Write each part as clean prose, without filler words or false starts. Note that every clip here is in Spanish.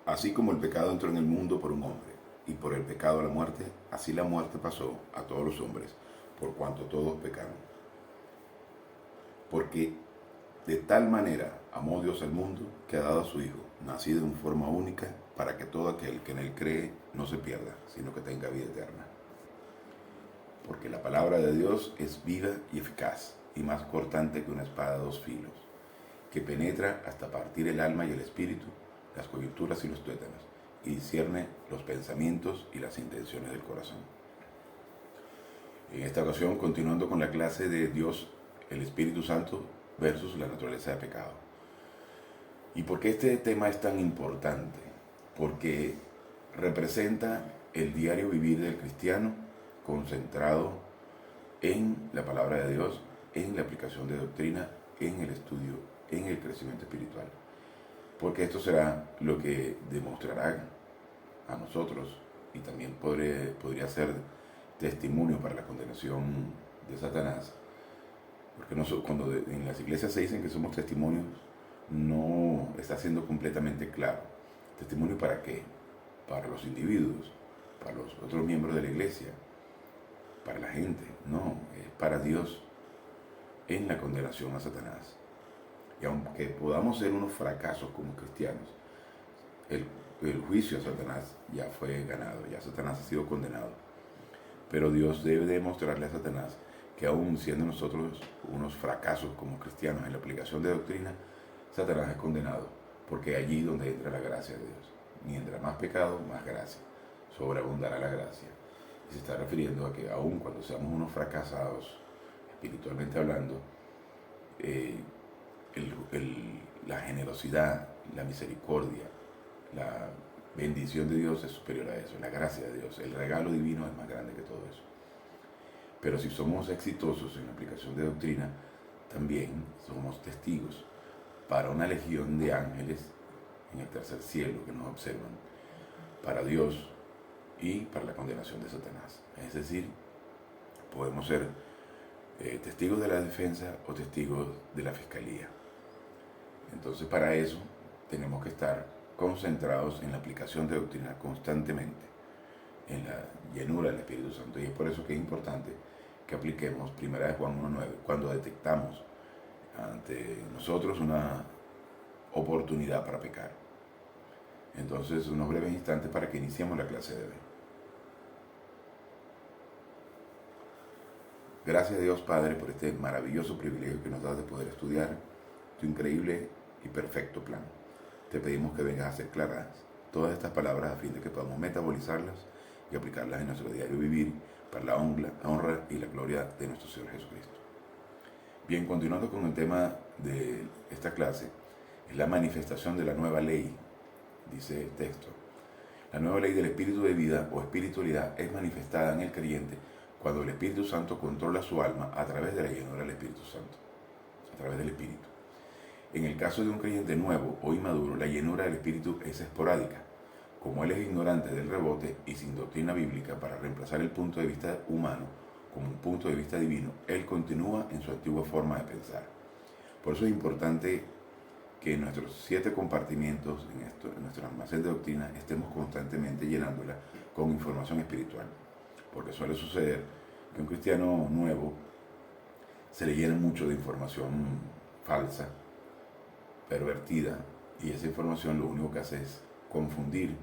Así como el pecado entró en el mundo por un hombre, y por el pecado la muerte, así la muerte pasó a todos los hombres, por cuanto todos pecaron. Porque de tal manera amó Dios al mundo, que ha dado a su Hijo, nacido en forma única, para que todo aquel que en él cree no se pierda, sino que tenga vida eterna. Porque la palabra de Dios es viva y eficaz, y más cortante que una espada de dos filos, que penetra hasta partir el alma y el espíritu, las coyunturas y los tuétanos, y discierne los pensamientos y las intenciones del corazón. En esta ocasión, continuando con la clase de Dios, el Espíritu Santo versus la naturaleza de pecado. ¿Y por qué este tema es tan importante? Porque representa el diario vivir del cristiano concentrado en la palabra de Dios, en la aplicación de doctrina, en el estudio, en el crecimiento espiritual. Porque esto será lo que demostrará a nosotros y también podría ser testimonio para la condenación de Satanás. Porque cuando en las iglesias se dicen que somos testimonios, no está siendo completamente claro. ¿Testimonio para qué? Para los individuos, para los otros miembros de la iglesia, para la gente. No, es para Dios en la condenación a Satanás. Y aunque podamos ser unos fracasos como cristianos, el juicio a Satanás ya fue ganado, ya Satanás ha sido condenado. Pero Dios debe demostrarle a Satanás que aún siendo nosotros unos fracasos como cristianos en la aplicación de doctrina, Satanás es condenado, porque allí donde entra la gracia de Dios. Mientras más pecado, más gracia. Sobreabundará la gracia. Y se está refiriendo a que aún cuando seamos unos fracasados, espiritualmente hablando, eh, la generosidad, la misericordia, la bendición de Dios es superior a eso, la gracia de Dios, el regalo divino es más grande que todo eso. Pero si somos exitosos en la aplicación de doctrina, también somos testigos para una legión de ángeles en el tercer cielo que nos observan, para Dios y para la condenación de Satanás. Es decir, podemos ser testigos de la defensa o testigos de la fiscalía. Entonces, para eso tenemos que estar concentrados en la aplicación de doctrina constantemente, en la llenura del Espíritu Santo. Y es por eso que es importante que apliquemos 1 Juan 1:9 cuando detectamos ante nosotros una oportunidad para pecar. Entonces, unos breves instantes para que iniciemos la clase de hoy. Gracias a Dios Padre por este maravilloso privilegio que nos das de poder estudiar tu increíble y perfecto plan. Te pedimos que vengas a hacer claras todas estas palabras a fin de que podamos metabolizarlas y aplicarlas en nuestro diario vivir para la honra y la gloria de nuestro Señor Jesucristo. Bien, continuando con el tema de esta clase, es la manifestación de la nueva ley, dice el texto. La nueva ley del espíritu de vida o espiritualidad es manifestada en el creyente cuando el Espíritu Santo controla su alma a través de la llenura del Espíritu Santo, a través del Espíritu. En el caso de un creyente nuevo o inmaduro, la llenura del Espíritu es esporádica. Como él es ignorante del rebote y sin doctrina bíblica para reemplazar el punto de vista humano como un punto de vista divino, él continúa en su antigua forma de pensar. Por eso es importante que en nuestros 7 compartimientos, en nuestro almacén de doctrina, estemos constantemente llenándola con información espiritual. Porque suele suceder que un cristiano nuevo se le llena mucho de información falsa, pervertida, y esa información lo único que hace es confundir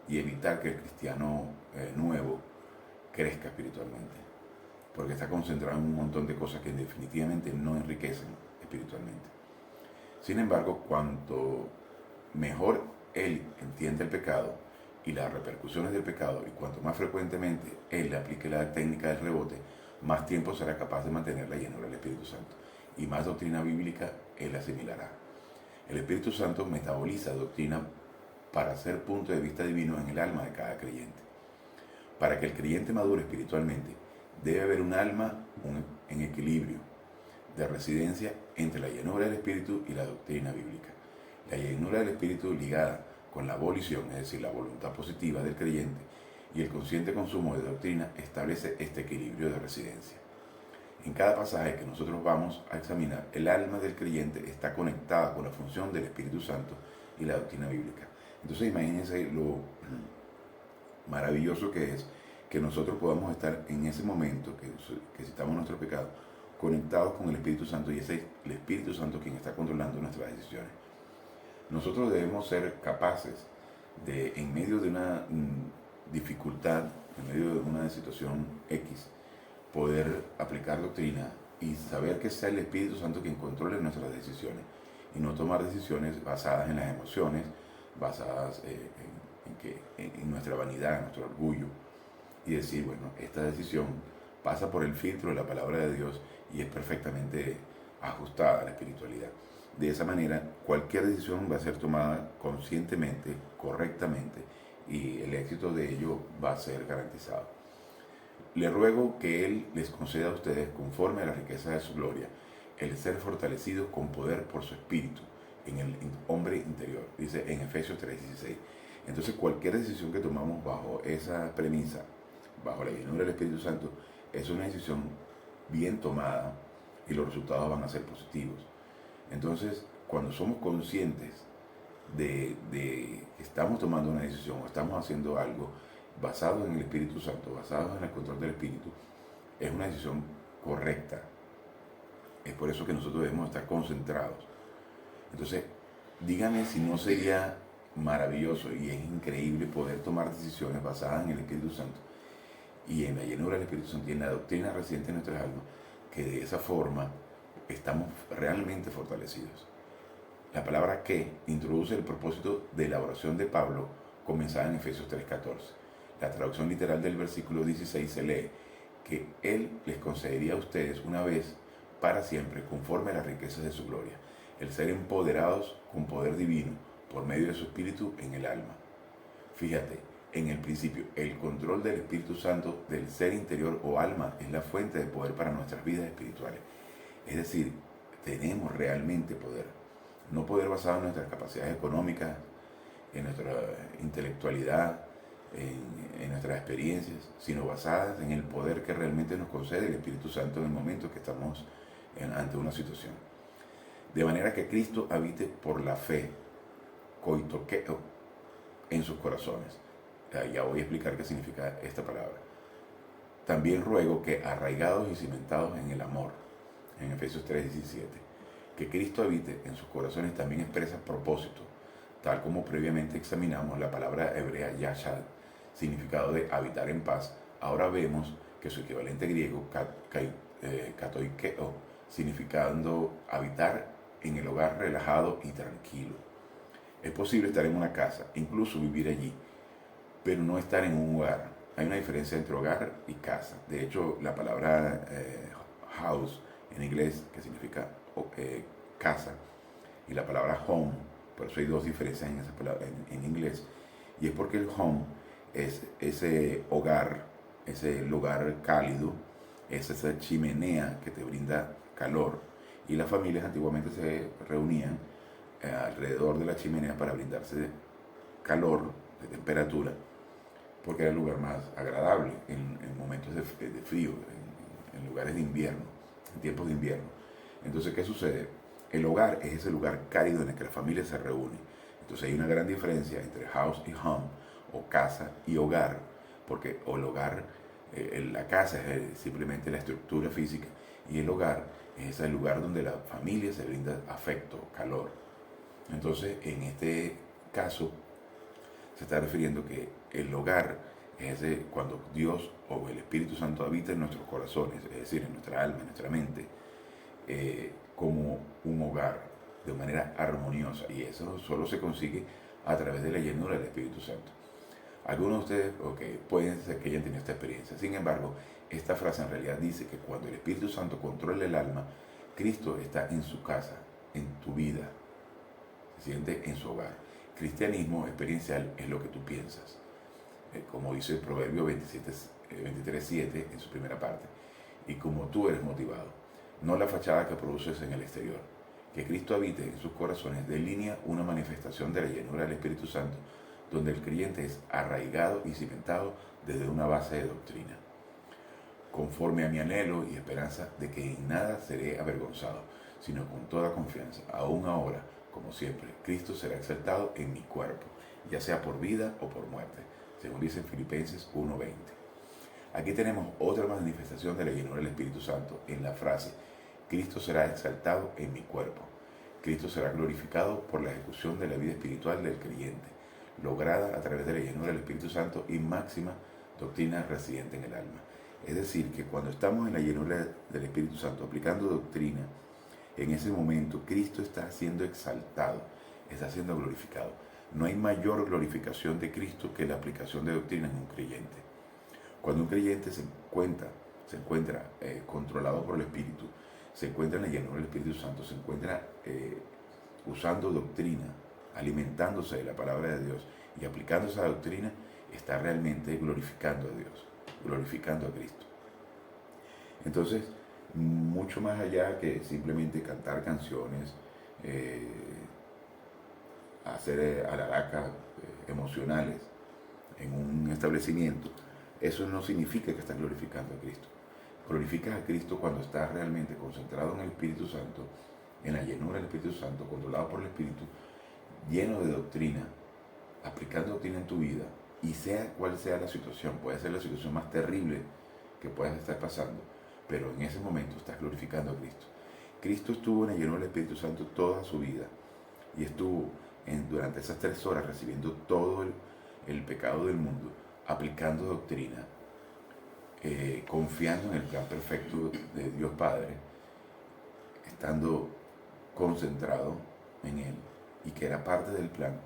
y evitar que el cristiano nuevo crezca espiritualmente, porque está concentrado en un montón de cosas que definitivamente no enriquecen espiritualmente. Sin embargo, cuanto mejor él entiende el pecado y las repercusiones del pecado, y cuanto más frecuentemente él le aplique la técnica del rebote, más tiempo será capaz de mantener la llenura del Espíritu Santo, y más doctrina bíblica él asimilará. El Espíritu Santo metaboliza doctrina para hacer punto de vista divino en el alma de cada creyente. Para que el creyente madure espiritualmente, debe haber un alma en equilibrio de residencia entre la llenura del Espíritu y la doctrina bíblica. La llenura del Espíritu ligada con la volición, es decir, la voluntad positiva del creyente, y el consciente consumo de doctrina establece este equilibrio de residencia. En cada pasaje que nosotros vamos a examinar, el alma del creyente está conectada con la función del Espíritu Santo y la doctrina bíblica. Entonces imagínense lo maravilloso que es que nosotros podamos estar en ese momento que citamos nuestro pecado, conectados con el Espíritu Santo, y es el Espíritu Santo quien está controlando nuestras decisiones. Nosotros debemos ser capaces de, en medio de una dificultad, en medio de una situación X, poder aplicar doctrina y saber que sea el Espíritu Santo quien controle nuestras decisiones y no tomar decisiones basadas en las emociones, basadas en nuestra vanidad, en nuestro orgullo, y decir, bueno, esta decisión pasa por el filtro de la palabra de Dios y es perfectamente ajustada a la espiritualidad. De esa manera, cualquier decisión va a ser tomada conscientemente, correctamente, y el éxito de ello va a ser garantizado. Le ruego que Él les conceda a ustedes, conforme a la riqueza de su gloria, el ser fortalecidos con poder por su espíritu en el hombre interior, dice en Efesios 3:16. Entonces cualquier decisión que tomamos bajo esa premisa, bajo la llenura del Espíritu Santo, es una decisión bien tomada y los resultados van a ser positivos. Entonces, cuando somos conscientes de que estamos tomando una decisión o estamos haciendo algo basado en el Espíritu Santo, basado en el control del Espíritu, es una decisión correcta. Es por eso que nosotros debemos estar concentrados. Entonces, díganme si no sería maravilloso y es increíble poder tomar decisiones basadas en el Espíritu Santo y en la llenura del Espíritu Santo y en la doctrina residente en nuestras almas, que de esa forma estamos realmente fortalecidos. La palabra que introduce el propósito de la oración de Pablo comenzada en Efesios 3:14. La traducción literal del versículo 16 se lee que Él les concedería a ustedes una vez para siempre, conforme a las riquezas de su gloria, el ser empoderados con poder divino por medio de su Espíritu en el alma. Fíjate, en el principio, el control del Espíritu Santo del ser interior o alma es la fuente de poder para nuestras vidas espirituales. Es decir, tenemos realmente poder. No poder basado en nuestras capacidades económicas, en nuestra intelectualidad, en nuestras experiencias, sino basadas en el poder que realmente nos concede el Espíritu Santo en el momento que estamos ante una situación. De manera que Cristo habite por la fe, koitokeo, en sus corazones. Ya voy a explicar qué significa esta palabra. También ruego que, arraigados y cimentados en el amor, en Efesios 3:17, que Cristo habite en sus corazones también expresa propósito, tal como previamente examinamos la palabra hebrea yashad, significado de habitar en paz. Ahora vemos que su equivalente griego, katoikeo, significando habitar en el hogar relajado y tranquilo. Es posible estar en una casa, incluso vivir allí, pero no estar en un hogar. Hay una diferencia entre hogar y casa. De hecho, la palabra house en inglés, que significa casa, y la palabra home, por eso hay dos diferencias en esa palabra en inglés, y es porque el home es ese hogar, ese lugar cálido, es esa chimenea que te brinda calor, y las familias antiguamente se reunían alrededor de la chimenea para brindarse calor, de temperatura, porque era el lugar más agradable en momentos de frío, en lugares de invierno, en tiempos de invierno. Entonces, ¿qué sucede? El hogar es ese lugar cálido en el que la familia se reúne. Entonces hay una gran diferencia entre house y home, o casa y hogar, porque el hogar, la casa es simplemente la estructura física, y el hogar es el lugar donde la familia se brinda afecto, calor. Entonces, en este caso, se está refiriendo que el hogar es cuando Dios o el Espíritu Santo habita en nuestros corazones, es decir, en nuestra alma, en nuestra mente, como un hogar, de manera armoniosa. Y eso solo se consigue a través de la llenura del Espíritu Santo. Algunos de ustedes, pueden ser que hayan tenido esta experiencia. Sin embargo, esta frase en realidad dice que cuando el Espíritu Santo controla el alma, Cristo está en su casa, en tu vida, se siente en su hogar. Cristianismo experiencial es lo que tú piensas, como dice el Proverbio 23:7 en su primera parte, y como tú eres motivado, no la fachada que produces en el exterior. Que Cristo habite en sus corazones delinea una manifestación de la llenura del Espíritu Santo, donde el creyente es arraigado y cimentado desde una base de doctrina. Conforme a mi anhelo y esperanza de que en nada seré avergonzado, sino con toda confianza, aún ahora, como siempre, Cristo será exaltado en mi cuerpo, ya sea por vida o por muerte, según dice Filipenses 1:20. Aquí tenemos otra manifestación de la llenura del Espíritu Santo en la frase: Cristo será exaltado en mi cuerpo. Cristo será glorificado por la ejecución de la vida espiritual del creyente, lograda a través de la llenura del Espíritu Santo y máxima doctrina residente en el alma. Es decir, que cuando estamos en la llenura del Espíritu Santo aplicando doctrina, en ese momento Cristo está siendo exaltado, está siendo glorificado. No hay mayor glorificación de Cristo que la aplicación de doctrina en un creyente. Cuando un creyente se encuentra controlado por el Espíritu, se encuentra en la llenura del Espíritu Santo, se encuentra usando doctrina, alimentándose de la palabra de Dios y aplicando esa doctrina, está realmente glorificando a Dios, glorificando a Cristo. Entonces, mucho más allá que simplemente cantar canciones, hacer alharacas emocionales en un establecimiento, eso no significa que estás glorificando a Cristo. Glorificas a Cristo cuando estás realmente concentrado en el Espíritu Santo, en la llenura del Espíritu Santo, controlado por el Espíritu, lleno de doctrina, aplicando doctrina en tu vida, y sea cual sea la situación, puede ser la situación más terrible que puedas estar pasando, pero en ese momento estás glorificando a Cristo. Cristo estuvo en la llenura del Espíritu Santo toda su vida, y estuvo durante esas 3 horas recibiendo todo el pecado del mundo, aplicando doctrina, confiando en el plan perfecto de Dios Padre, estando concentrado en Él y que era parte del plan.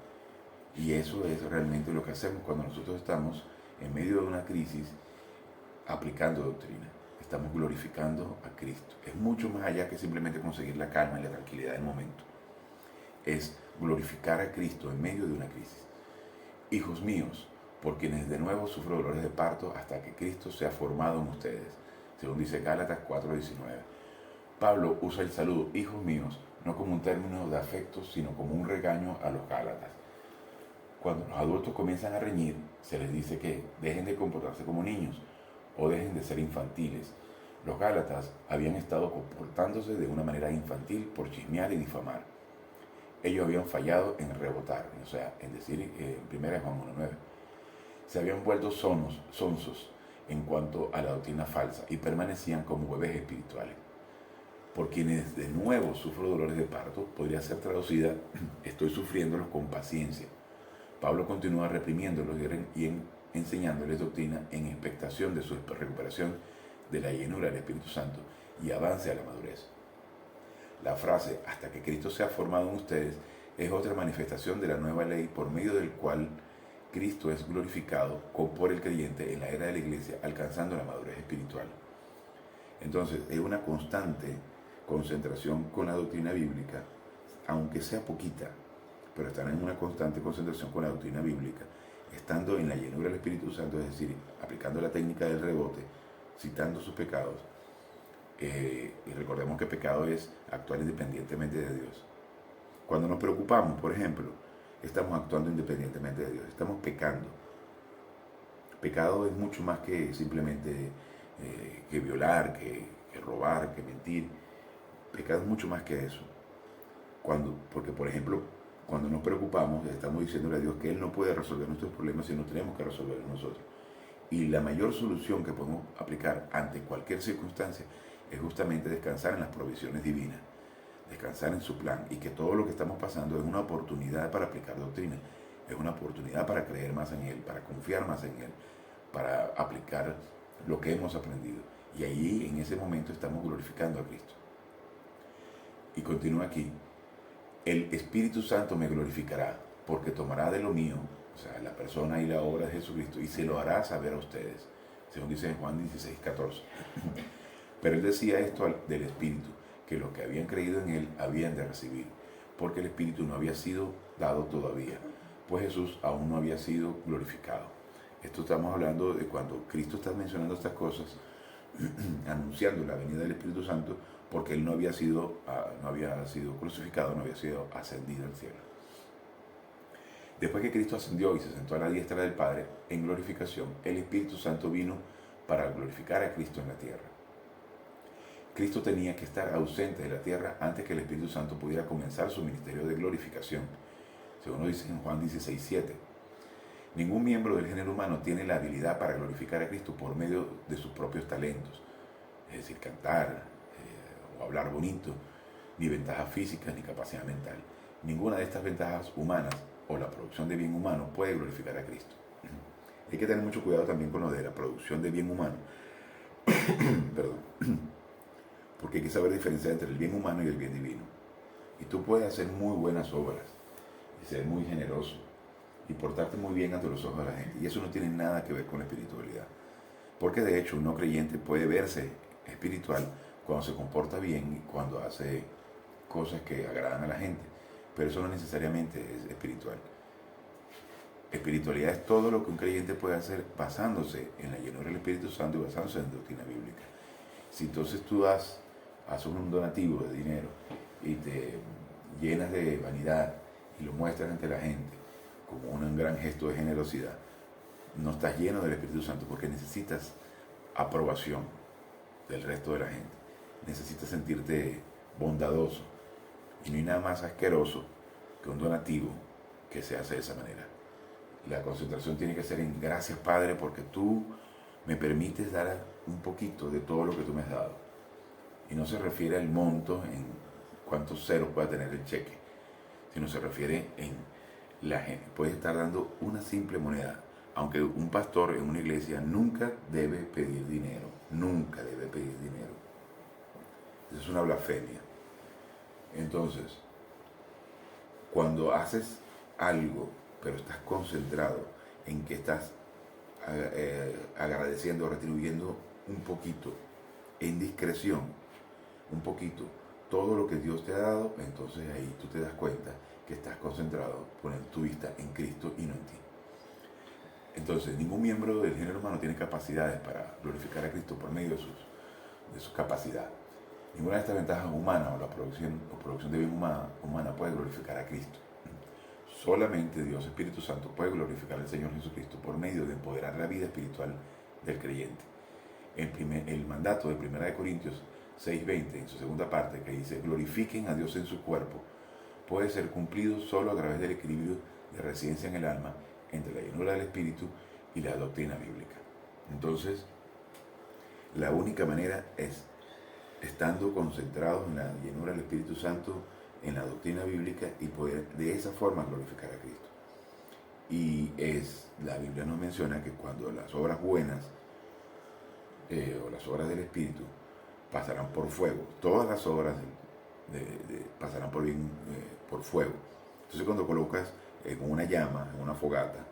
Y eso es realmente lo que hacemos cuando nosotros estamos en medio de una crisis aplicando doctrina. Estamos glorificando a Cristo. Es mucho más allá que simplemente conseguir la calma y la tranquilidad del momento. Es glorificar a Cristo en medio de una crisis. Hijos míos, por quienes de nuevo sufro dolores de parto hasta que Cristo sea formado en ustedes, según dice Gálatas 4:19. Pablo usa el saludo, hijos míos, no como un término de afecto, sino como un regaño a los Gálatas. Cuando los adultos comienzan a reñir, se les dice que dejen de comportarse como niños o dejen de ser infantiles. Los Gálatas habían estado comportándose de una manera infantil por chismear y difamar. Ellos habían fallado en rebotar, o sea, en decir en 1 Juan 1:9. Se habían vuelto sonsos en cuanto a la doctrina falsa y permanecían como bebés espirituales. Por quienes de nuevo sufro dolores de parto, podría ser traducida, estoy sufriéndolos con paciencia. Pablo continúa reprimiéndolos y enseñándoles doctrina en expectación de su recuperación de la llenura del Espíritu Santo y avance a la madurez. La frase, hasta que Cristo sea formado en ustedes, es otra manifestación de la nueva ley por medio del cual Cristo es glorificado por el creyente en la era de la iglesia, alcanzando la madurez espiritual. Entonces, es una constante concentración con la doctrina bíblica, aunque sea poquita, pero estar en una constante concentración con la doctrina bíblica, estando en la llenura del Espíritu Santo, es decir, aplicando la técnica del rebote, citando sus pecados. Y recordemos que pecado es actuar independientemente de Dios. Cuando nos preocupamos, por ejemplo, estamos actuando independientemente de Dios, estamos pecando. Pecado es mucho más que simplemente que violar, que robar, que mentir. Pecado es mucho más que eso. Porque, por ejemplo, cuando nos preocupamos, estamos diciéndole a Dios que Él no puede resolver nuestros problemas si no tenemos que resolverlos nosotros. Y la mayor solución que podemos aplicar ante cualquier circunstancia es justamente descansar en las provisiones divinas, descansar en su plan, y que todo lo que estamos pasando es una oportunidad para aplicar doctrina, es una oportunidad para creer más en Él, para confiar más en Él, para aplicar lo que hemos aprendido. Y ahí en ese momento estamos glorificando a Cristo. Y continúa aquí, el Espíritu Santo me glorificará, porque tomará de lo mío, o sea, la persona y la obra de Jesucristo, y se lo hará saber a ustedes, según dice en Juan 16:14. Pero él decía esto del Espíritu, que los que habían creído en él habían de recibir, porque el Espíritu no había sido dado todavía, pues Jesús aún no había sido glorificado. Esto estamos hablando de cuando Cristo está mencionando estas cosas, anunciando la venida del Espíritu Santo, porque él no había sido crucificado, no había sido ascendido al cielo. Después que Cristo ascendió y se sentó a la diestra del Padre en glorificación, el Espíritu Santo vino para glorificar a Cristo en la tierra. Cristo tenía que estar ausente de la tierra antes que el Espíritu Santo pudiera comenzar su ministerio de glorificación, según lo dice en Juan 16:7. Ningún miembro del género humano tiene la habilidad para glorificar a Cristo por medio de sus propios talentos, es decir, cantar o hablar bonito, ni ventajas físicas ni capacidad mental. Ninguna de estas ventajas humanas o la producción de bien humano puede glorificar a Cristo. Hay que tener mucho cuidado también con lo de la producción de bien humano, perdón, porque hay que saber diferenciar entre el bien humano y el bien divino. Y tú puedes hacer muy buenas obras y ser muy generoso y portarte muy bien ante los ojos de la gente. Y eso no tiene nada que ver con la espiritualidad. Porque de hecho un no creyente puede verse espiritual cuando se comporta bien y cuando hace cosas que agradan a la gente. Pero eso no necesariamente es espiritual. Espiritualidad es todo lo que un creyente puede hacer basándose en la llenura del Espíritu Santo y basándose en doctrina bíblica. Si entonces tú haces un donativo de dinero y te llenas de vanidad y lo muestras ante la gente como un gran gesto de generosidad, no estás lleno del Espíritu Santo porque necesitas aprobación del resto de la gente. Necesitas sentirte bondadoso. Y no hay nada más asqueroso que un donativo que se hace de esa manera. La concentración tiene que ser en gracias, Padre, porque tú me permites dar un poquito de todo lo que tú me has dado. Y no se refiere al monto, en cuántos ceros pueda tener el cheque, sino se refiere en la gente. Puedes estar dando una simple moneda. Aunque un pastor en una iglesia nunca debe pedir dinero. Nunca debe pedir dinero. Eso es una blasfemia. Entonces, cuando haces algo, pero estás concentrado en que estás agradeciendo, retribuyendo un poquito, en discreción, un poquito, todo lo que Dios te ha dado, entonces ahí tú te das cuenta que estás concentrado, poniendo tu vista en Cristo y no en ti. Entonces, ningún miembro del género humano tiene capacidades para glorificar a Cristo por medio de su capacidad. Ninguna de estas ventajas humanas o la producción de bien humana puede glorificar a Cristo. Solamente Dios Espíritu Santo puede glorificar al Señor Jesucristo por medio de empoderar la vida espiritual del creyente. El mandato de 1 Corintios 6:20, en su segunda parte, que dice, glorifiquen a Dios en su cuerpo, puede ser cumplido solo a través del equilibrio de residencia en el alma entre la llenura del Espíritu y la doctrina bíblica. Entonces, la única manera es estando concentrados en la llenura del Espíritu Santo, en la doctrina bíblica, y poder de esa forma glorificar a Cristo. Y la Biblia nos menciona que cuando las obras buenas o las obras del Espíritu pasarán por fuego, todas las obras pasarán por fuego. Entonces cuando colocas en una llama, en una fogata,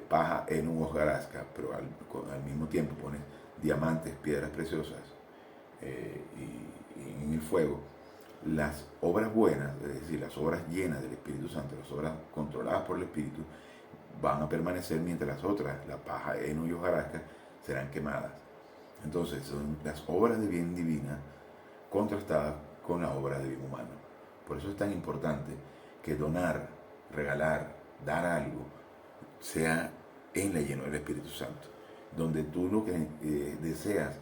paja en un hojarasca, pero al mismo tiempo pones diamantes, piedras preciosas y en el fuego, las obras buenas, es decir, las obras llenas del Espíritu Santo, las obras controladas por el Espíritu, van a permanecer mientras las otras, la paja, heno y hojarasca, serán quemadas. Entonces son las obras de bien divina contrastadas con las obras de bien humano. Por eso es tan importante que donar, regalar, dar algo, sea en la llenura del Espíritu Santo, donde tú lo que deseas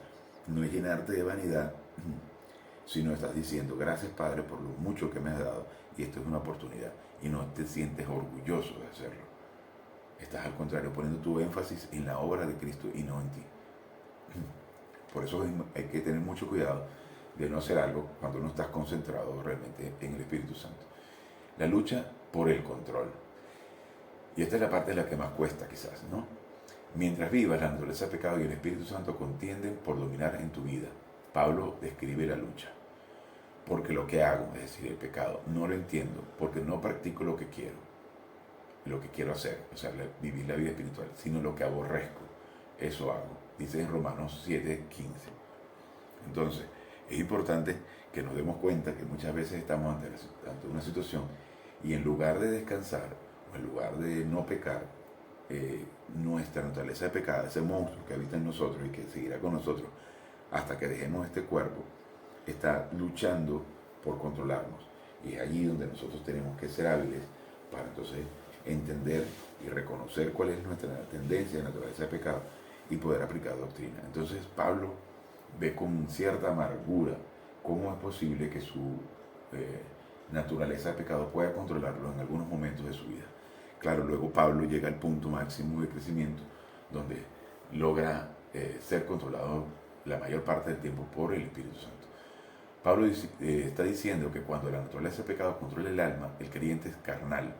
no es llenarte de vanidad, sino estás diciendo, gracias Padre por lo mucho que me has dado, y esto es una oportunidad, y no te sientes orgulloso de hacerlo. Estás al contrario poniendo tu énfasis en la obra de Cristo y no en ti. Por eso hay que tener mucho cuidado de no hacer algo cuando no estás concentrado realmente en el Espíritu Santo. La lucha por el control. Y esta es la parte de la que más cuesta quizás, ¿no? Mientras vivas, la naturaleza del pecado y el Espíritu Santo contienden por dominar en tu vida. Pablo describe la lucha. Porque lo que hago, es decir, el pecado, no lo entiendo, porque no practico lo que quiero hacer, o sea, vivir la vida espiritual, sino lo que aborrezco, eso hago. Dice en Romanos 7:15. Entonces, es importante que nos demos cuenta que muchas veces estamos ante una situación y en lugar de descansar, o en lugar de no pecar, nuestra naturaleza de pecado, ese monstruo que habita en nosotros y que seguirá con nosotros hasta que dejemos este cuerpo, está luchando por controlarnos. Y es allí donde nosotros tenemos que ser hábiles para entonces entender y reconocer cuál es nuestra tendencia de naturaleza de pecado y poder aplicar doctrina. Entonces Pablo ve con cierta amargura cómo es posible que su naturaleza de pecado pueda controlarlo en algunos momentos de su vida. Claro, luego Pablo llega al punto máximo de crecimiento donde logra ser controlado la mayor parte del tiempo por el Espíritu Santo. Pablo está diciendo que cuando la naturaleza del pecado controla el alma, el creyente es carnal.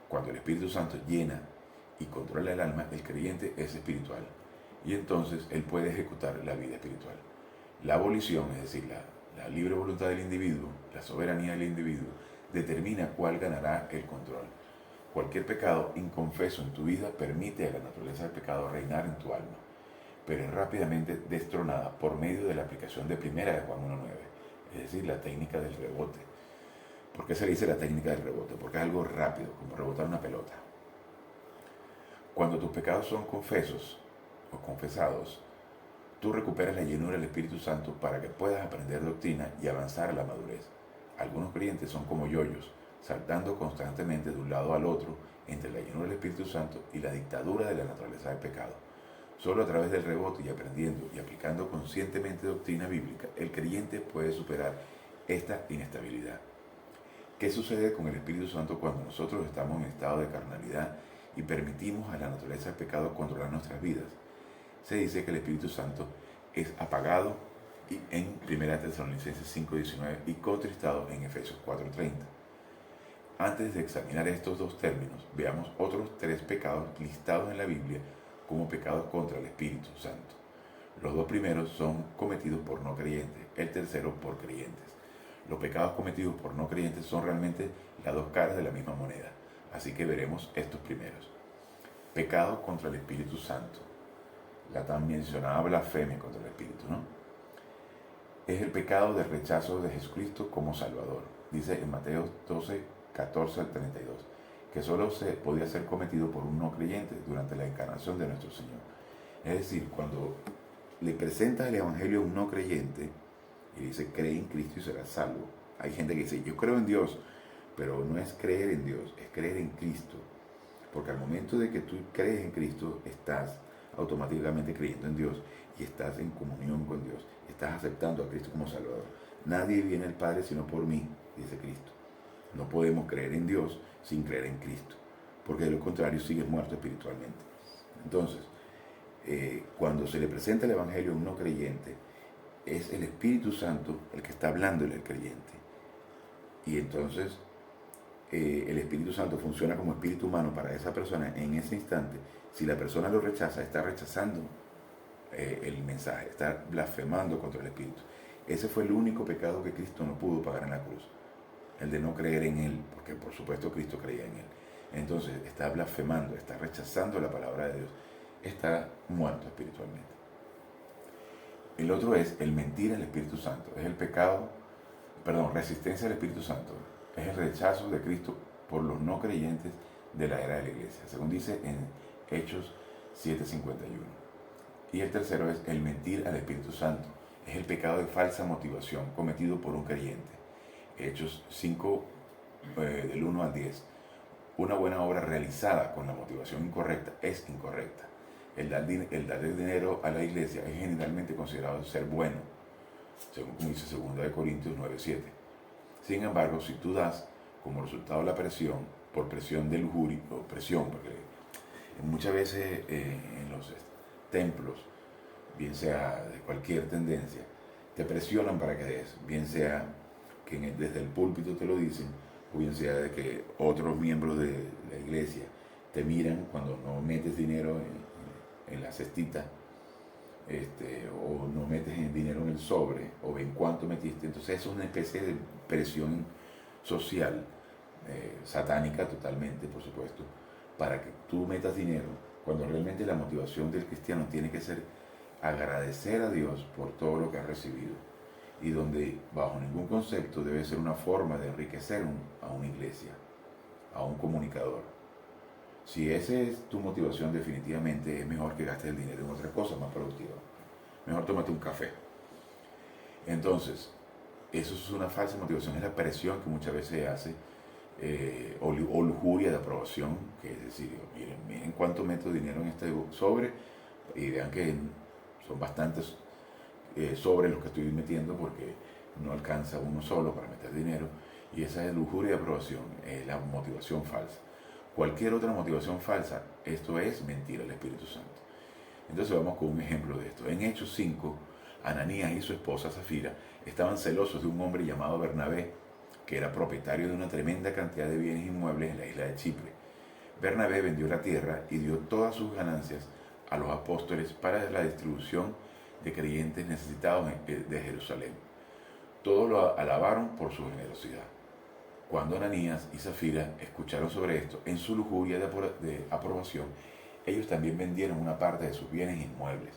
Cuando el Espíritu Santo llena y controla el alma, el creyente es espiritual. Y entonces él puede ejecutar la vida espiritual. La abolición, es decir, la libre voluntad del individuo, la soberanía del individuo, determina cuál ganará el control. Cualquier pecado inconfeso en tu vida permite a la naturaleza del pecado reinar en tu alma, pero es rápidamente destronada por medio de la aplicación de 1 de Juan 1.9, es decir, la técnica del rebote. ¿Por qué se le dice la técnica del rebote? Porque es algo rápido, como rebotar una pelota. Cuando tus pecados son confesos o confesados, tú recuperas la llenura del Espíritu Santo para que puedas aprender doctrina y avanzar a la madurez. Algunos creyentes son como yoyos, saltando constantemente de un lado al otro entre la llenura del Espíritu Santo y la dictadura de la naturaleza del pecado. Solo a través del rebote y aprendiendo y aplicando conscientemente doctrina bíblica, el creyente puede superar esta inestabilidad. ¿Qué sucede con el Espíritu Santo cuando nosotros estamos en estado de carnalidad y permitimos a la naturaleza del pecado controlar nuestras vidas? Se dice que el Espíritu Santo es apagado en 1 Tesalonicenses 5.19 y contristado en Efesios 4.30. Antes de examinar estos dos términos, veamos otros 3 pecados listados en la Biblia como pecados contra el Espíritu Santo. Los 2 primeros son cometidos por no creyentes, el tercero por creyentes. Los pecados cometidos por no creyentes son realmente las 2 caras de la misma moneda, así que veremos estos primeros. Pecado contra el Espíritu Santo. La tan mencionada blasfemia contra el Espíritu, ¿no? Es el pecado de rechazo de Jesucristo como Salvador. Dice en Mateo 12, 14 al 32, que solo se podía ser cometido por un no creyente durante la encarnación de nuestro Señor. Es decir, cuando le presentas el Evangelio a un no creyente y dice, cree en Cristo y serás salvo. Hay gente que dice, yo creo en Dios, pero no es creer en Dios, es creer en Cristo. Porque al momento de que tú crees en Cristo, estás automáticamente creyendo en Dios y estás en comunión con Dios, estás aceptando a Cristo como Salvador. Nadie viene al Padre sino por mí, dice Cristo. No podemos creer en Dios sin creer en Cristo, porque de lo contrario sigues muerto espiritualmente. Entonces, cuando se le presenta el Evangelio a un no creyente, es el Espíritu Santo el que está hablándole al creyente. Y entonces el Espíritu Santo funciona como espíritu humano para esa persona en ese instante. Si la persona lo rechaza, está rechazando el mensaje, está blasfemando contra el Espíritu. Ese fue el único pecado que Cristo no pudo pagar en la cruz, el de no creer en Él, porque por supuesto Cristo creía en Él. Entonces está blasfemando, está rechazando la palabra de Dios, está muerto espiritualmente. El otro es el mentir al Espíritu Santo, es el pecado, resistencia al Espíritu Santo, es el rechazo de Cristo por los no creyentes de la era de la iglesia, según dice en Hechos 7:51. Y el tercero es el mentir al Espíritu Santo, es el pecado de falsa motivación cometido por un creyente. Hechos 5, del 1 al 10. Una buena obra realizada con la motivación incorrecta es incorrecta. El dar dinero a la iglesia es generalmente considerado ser bueno, según como dice 2 Corintios 9:7. Sin embargo, si tú das como resultado la presión, por presión de lujuria, o presión, porque muchas veces en los templos, bien sea de cualquier tendencia, te presionan para que des, bien sea que desde el púlpito te lo dicen, o bien sea de que otros miembros de la iglesia te miran cuando no metes dinero en la cestita, o no metes dinero en el sobre, o ven cuánto metiste. Entonces eso es una especie de presión social, satánica totalmente, por supuesto, para que tú metas dinero, cuando realmente la motivación del cristiano tiene que ser agradecer a Dios por todo lo que ha recibido, y donde bajo ningún concepto debe ser una forma de enriquecer a una iglesia, a un comunicador. Si esa es tu motivación, definitivamente es mejor que gastes el dinero en otra cosa más productiva. Mejor tómate un café. Entonces, eso es una falsa motivación, es la presión que muchas veces se hace, o lujuria de aprobación, que es decir, miren cuánto meto dinero en este sobre, y vean que son bastantes sobre los que estoy metiendo, porque no alcanza uno solo para meter dinero, y esa es lujuria de aprobación, es la motivación falsa. Cualquier otra motivación falsa, esto es mentir al Espíritu Santo. Entonces vamos con un ejemplo de esto. En Hechos 5, Ananías y su esposa Zafira estaban celosos de un hombre llamado Bernabé, que era propietario de una tremenda cantidad de bienes inmuebles en la isla de Chipre. Bernabé vendió la tierra y dio todas sus ganancias a los apóstoles para la distribución de creyentes necesitados de Jerusalén. Todos lo alabaron por su generosidad. Cuando Ananías y Zafira escucharon sobre esto, en su lujuria de aprobación, ellos también vendieron una parte de sus bienes inmuebles,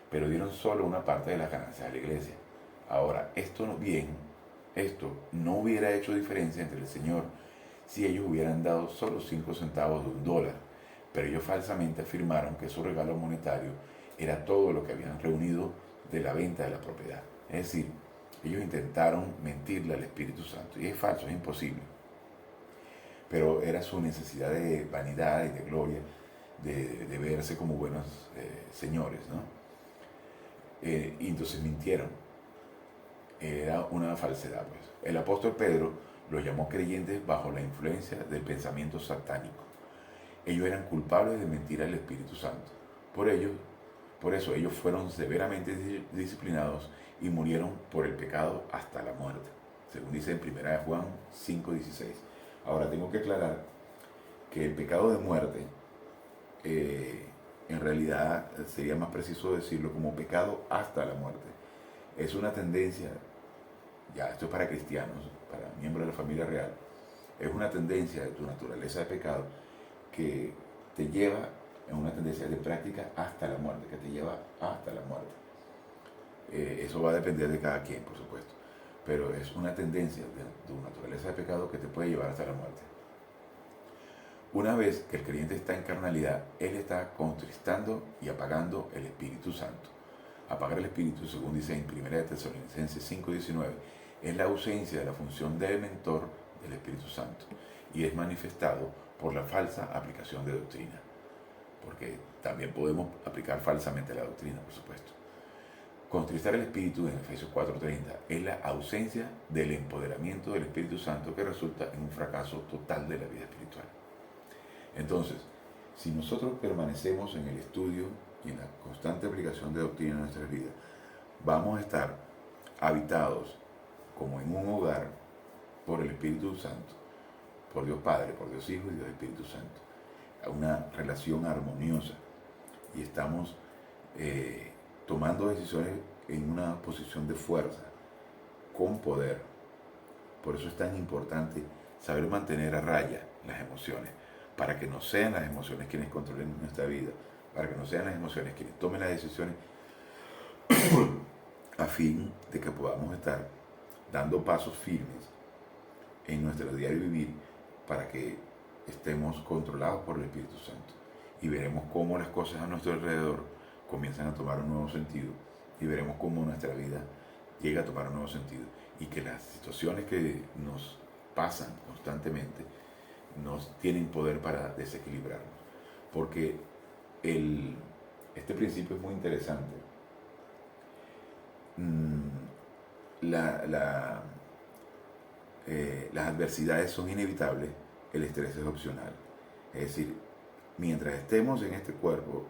pero dieron solo una parte de las ganancias a la iglesia. Ahora, esto no hubiera hecho diferencia entre el Señor si ellos hubieran dado solo 5 centavos de $1, pero ellos falsamente afirmaron que su regalo monetario era todo lo que habían reunido de la venta de la propiedad. Es decir, ellos intentaron mentirle al Espíritu Santo, y es falso, es imposible. Pero era su necesidad de vanidad y de gloria, de verse como buenos señores, ¿no? Y entonces mintieron. Era una falsedad, pues. El apóstol Pedro los llamó creyentes bajo la influencia del pensamiento satánico. Ellos eran culpables de mentir al Espíritu Santo. Por eso ellos fueron severamente disciplinados y murieron por el pecado hasta la muerte, según dice en 1 Juan 5:16. Ahora tengo que aclarar que el pecado de muerte, en realidad sería más preciso decirlo como pecado hasta la muerte. Es una tendencia, ya esto es para cristianos, para miembros de la familia real, es una tendencia de tu naturaleza de pecado que te lleva en una tendencia de práctica hasta la muerte, que te lleva hasta la muerte. Eso va a depender de cada quien, por supuesto, pero es una tendencia de tu naturaleza de pecado que te puede llevar hasta la muerte. Una vez que el creyente está en carnalidad, él está contristando y apagando el Espíritu Santo. Apagar el Espíritu, según dice en 1 Tesalonicenses 5:19, es la ausencia de la función del mentor del Espíritu Santo y es manifestado por la falsa aplicación de doctrina, porque también podemos aplicar falsamente la doctrina, por supuesto. Contristar el Espíritu, en Efesios 4:30, es la ausencia del empoderamiento del Espíritu Santo que resulta en un fracaso total de la vida espiritual. Entonces, si nosotros permanecemos en el estudio y en la constante aplicación de doctrina en nuestras vidas, vamos a estar habitados como en un hogar por el Espíritu Santo, por Dios Padre, por Dios Hijo y Dios Espíritu Santo. Una relación armoniosa y estamos tomando decisiones en una posición de fuerza, con poder. Por eso es tan importante saber mantener a raya las emociones, para que no sean las emociones quienes controlen nuestra vida, para que no sean las emociones quienes tomen las decisiones, a fin de que podamos estar dando pasos firmes en nuestro diario vivir para que estemos controlados por el Espíritu Santo. Y veremos cómo las cosas a nuestro alrededor comienzan a tomar un nuevo sentido y veremos cómo nuestra vida llega a tomar un nuevo sentido y que las situaciones que nos pasan constantemente nos tienen poder para desequilibrarnos. Porque este principio es muy interesante. Las adversidades son inevitables, el estrés es opcional. Es decir, mientras estemos en este cuerpo,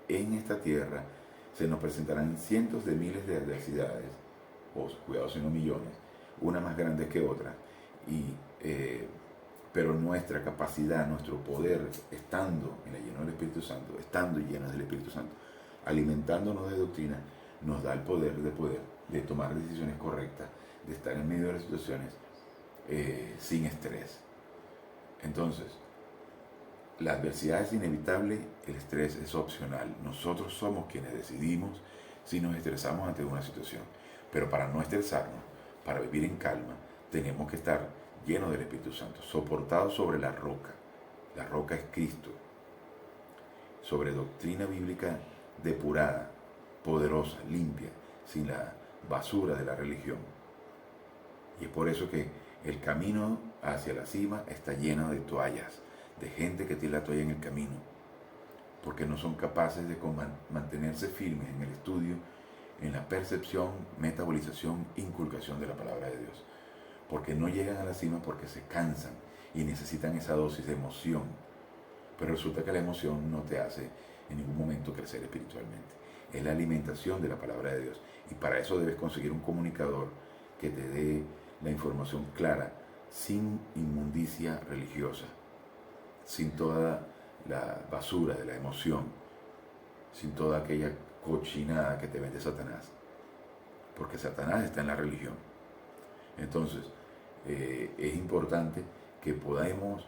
en esta tierra, se nos presentarán cientos de miles de adversidades, o cuidado si no millones, una más grande que otra, pero nuestra capacidad, nuestro poder, estando en la lleno del Espíritu Santo, estando llenos del Espíritu Santo, alimentándonos de doctrina, nos da el poder de tomar decisiones correctas, de estar en medio de las situaciones sin estrés. Entonces, la adversidad es inevitable, el estrés es opcional. Nosotros somos quienes decidimos si nos estresamos ante una situación. Pero para no estresarnos, para vivir en calma, tenemos que estar llenos del Espíritu Santo, soportados sobre la roca. La roca es Cristo. Sobre doctrina bíblica depurada, poderosa, limpia, sin la basura de la religión. Y es por eso que el camino hacia la cima está lleno de toallas, de gente que tira la toalla en el camino, porque no son capaces de mantenerse firmes en el estudio, en la percepción, metabolización, inculcación de la palabra de Dios. Porque no llegan a la cima porque se cansan y necesitan esa dosis de emoción, Pero resulta que la emoción no te hace en ningún momento crecer espiritualmente. Es la alimentación de la palabra de Dios. Y para eso debes conseguir un comunicador que te dé la información clara, sin inmundicia religiosa, sin toda la basura de la emoción, sin toda aquella cochinada que te vende Satanás. Porque Satanás está en la religión. Entonces, es importante que podamos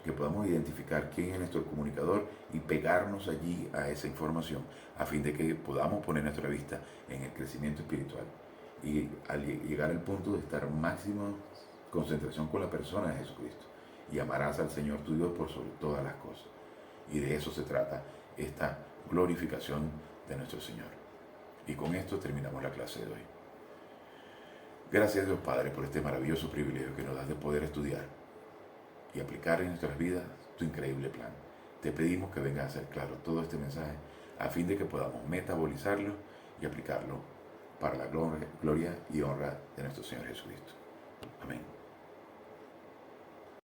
identificar quién es nuestro comunicador y pegarnos allí a esa información a fin de que podamos poner nuestra vista en el crecimiento espiritual y al llegar al punto de estar máxima concentración con la persona de Jesucristo y amarás al Señor tu Dios por sobre todas las cosas. Y de eso se trata esta glorificación de nuestro Señor. Y con esto terminamos la clase de hoy. Gracias Dios Padre por este maravilloso privilegio que nos das de poder estudiar y aplicar en nuestras vidas tu increíble plan. Te pedimos que vengas a hacer claro todo este mensaje a fin de que podamos metabolizarlo y aplicarlo para la gloria y honra de nuestro Señor Jesucristo. Amén.